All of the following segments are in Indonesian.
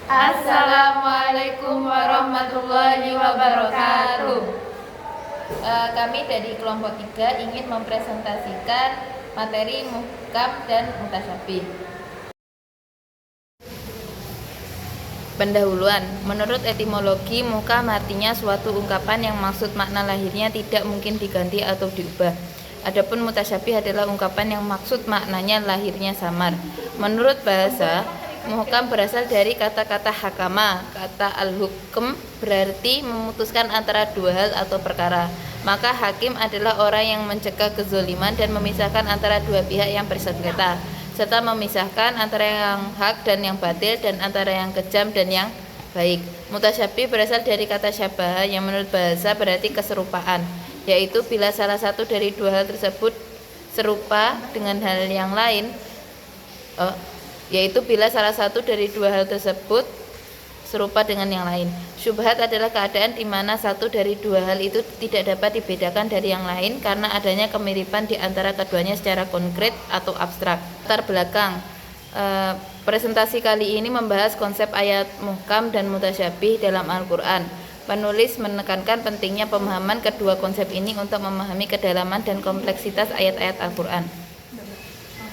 Assalamualaikum warahmatullahi wabarakatuh. Kami dari kelompok 3 ingin mempresentasikan materi muhkam dan mutasyabih. Pendahuluan. Menurut etimologi, muhkam artinya suatu ungkapan yang maksud makna lahirnya tidak mungkin diganti atau diubah. Adapun mutasyabih adalah ungkapan yang maksud maknanya lahirnya samar. Menurut bahasa, muhkam berasal dari kata-kata hakama. Kata al-hukm berarti memutuskan antara dua hal atau perkara. Maka hakim adalah orang yang mencegah kezaliman dan memisahkan antara dua pihak yang bersengketa, serta memisahkan antara yang hak dan yang batil, dan antara yang kejam dan yang baik. Mutasyabih berasal dari kata syabah yang menurut bahasa berarti keserupaan, yaitu bila salah satu dari dua hal tersebut serupa dengan hal yang lain, serupa dengan yang lain. Syubhat adalah keadaan di mana satu dari dua hal itu tidak dapat dibedakan dari yang lain karena adanya kemiripan di antara keduanya secara konkret atau abstrak. Latar belakang presentasi kali ini membahas konsep ayat muhkam dan mutasyabih dalam Al-Quran. Penulis menekankan pentingnya pemahaman kedua konsep ini untuk memahami kedalaman dan kompleksitas ayat-ayat Al-Quran.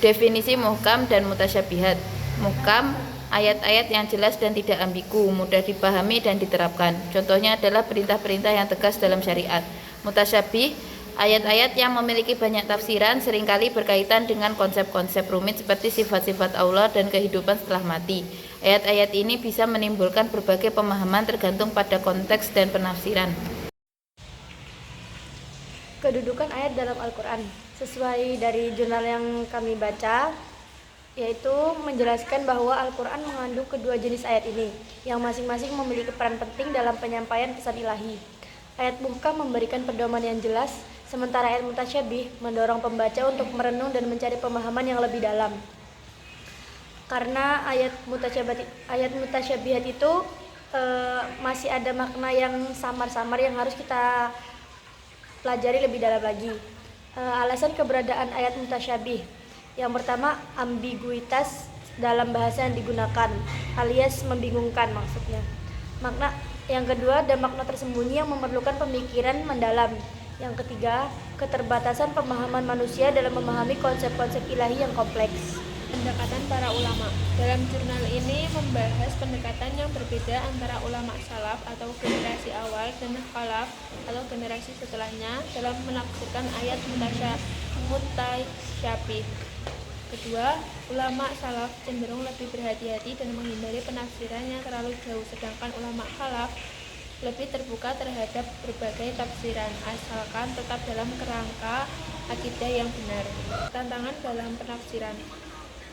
Definisi muhkam dan mutasyabihat. Muhkam, ayat-ayat yang jelas dan tidak ambigu, mudah dipahami dan diterapkan. Contohnya adalah perintah-perintah yang tegas dalam syariat. Mutasyabih, ayat-ayat yang memiliki banyak tafsiran, seringkali berkaitan dengan konsep-konsep rumit seperti sifat-sifat Allah dan kehidupan setelah mati. Ayat-ayat ini bisa menimbulkan berbagai pemahaman tergantung pada konteks dan penafsiran. Kedudukan ayat dalam Al-Quran sesuai dari jurnal yang kami baca, yaitu menjelaskan bahwa Al-Quran mengandung kedua jenis ayat ini, yang masing-masing memiliki peran penting dalam penyampaian pesan ilahi. Ayat muhkam memberikan pedoman yang jelas, sementara ayat mutasyabih mendorong pembaca untuk merenung dan mencari pemahaman yang lebih dalam. Karena ayat mutasyabihat itu masih ada makna yang samar-samar yang harus kita pelajari lebih dalam lagi. Alasan keberadaan ayat mutasyabih. Yang pertama, ambiguitas dalam bahasa yang digunakan, alias membingungkan maksudnya. Yang kedua, ada makna tersembunyi yang memerlukan pemikiran mendalam. Yang ketiga, keterbatasan pemahaman manusia dalam memahami konsep-konsep ilahi yang kompleks. Pendekatan para ulama. Dalam jurnal ini membahas pendekatan yang berbeda antara ulama salaf atau generasi awal dan khalaf atau generasi setelahnya dalam menafsirkan ayat mutasyabih. Kedua, ulama salaf cenderung lebih berhati-hati dan menghindari penafsiran yang terlalu jauh, sedangkan ulama khalaf lebih terbuka terhadap berbagai tafsiran asalkan tetap dalam kerangka akidah yang benar. Tantangan dalam penafsiran.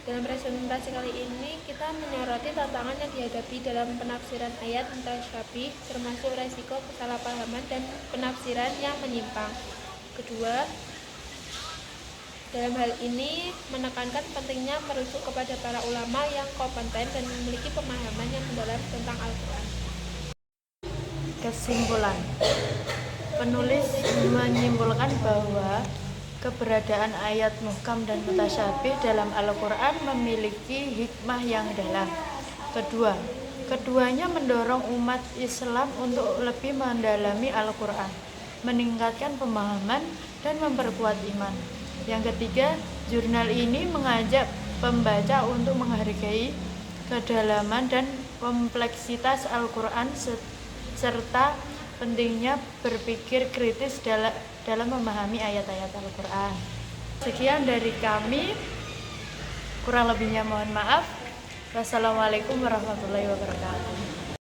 Dalam presentasi kali ini kita menyoroti tantangan yang dihadapi dalam penafsiran ayat mutasyabih, termasuk resiko kesalahpahaman dan penafsiran yang menyimpang. Kedua, dalam hal ini menekankan pentingnya merujuk kepada para ulama yang kompeten dan memiliki pemahaman yang mendalam tentang Al-Quran. Kesimpulan. Penulis menyimpulkan bahwa keberadaan ayat muhkam dan mutasyabih dalam Al-Quran memiliki hikmah yang dalam. Kedua, keduanya mendorong umat Islam untuk lebih mendalami Al-Quran, meningkatkan pemahaman dan memperkuat iman. Yang ketiga, jurnal ini mengajak pembaca untuk menghargai kedalaman dan kompleksitas Al-Quran serta pentingnya berpikir kritis dalam memahami ayat-ayat Al-Quran. Sekian dari kami, kurang lebihnya mohon maaf. Wassalamualaikum warahmatullahi wabarakatuh.